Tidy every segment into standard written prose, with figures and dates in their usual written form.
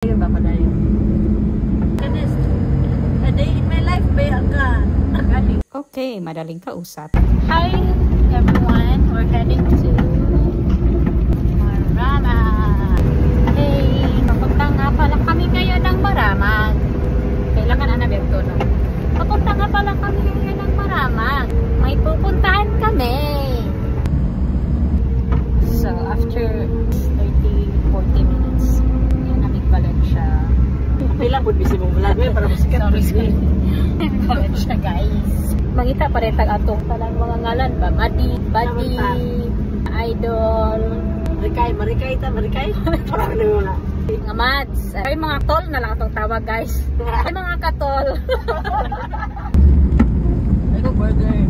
Ayun ba pala yun? Kanis, a day in my life, ba ka? Okay, madaling kausap. Hi everyone, we're heading to Maramag. Hey, papunta nga pala kami ngayon ng Maramag. Kailangan Anaberto, no? Papunta nga pala kami ngayon ng Maramag. May pupuntahan kami. So, after 30-40 minutes, yan aming Valencia. Pila po busy mong vlog para musikat. Sorry. Valencia, guys. Mangita pa rin tag-atong talang mga ngalan ba? Madi, Badi, Idol. Marikay. Parang na wala. Mga mads. Ay, mga tol na lang itong tawag, guys. Ay, mga katol. Ay, ko burger.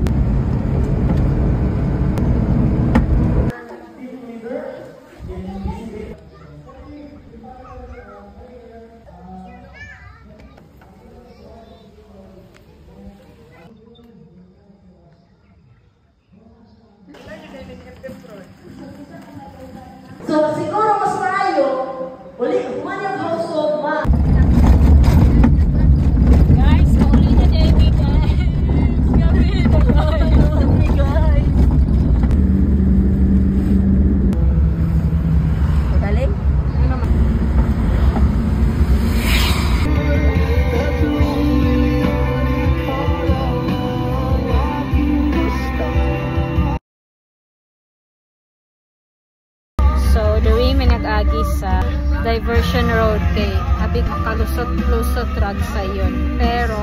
So, siguro mas maayo, uli, kumanyang household ma. Guys, kauli na Dewi, guys. Gabi na guys. Magaling? Ano naman? So, diri may nag-agi sa diversion road kay abig makalusot-lusot rag sa yun. Pero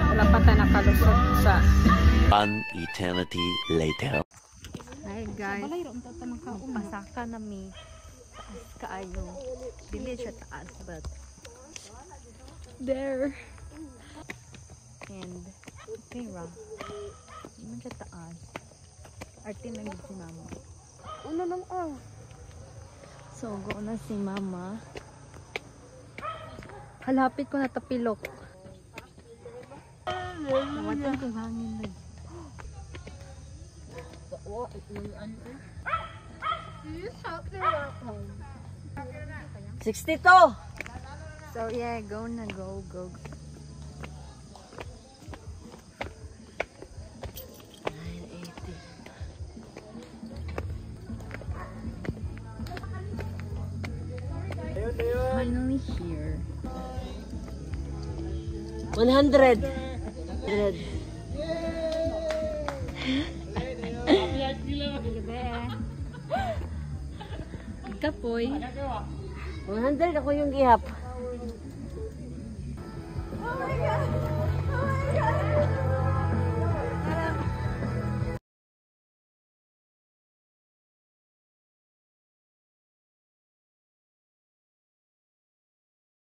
wala pa ta nakalusot sa. One eternity later. Hi guys. Pasaka na mi. Taas kaayo. Dili siya taas but there. And okay ra. Hindi man siya taas. Arte lang si mama. Ano lang So, go na si mama. Halapit ko na tapilok. Nawatan ko hangin na. 62! So, yeah, go na, go. Finally here. 100! Kapoy. 100 ako yung gihap.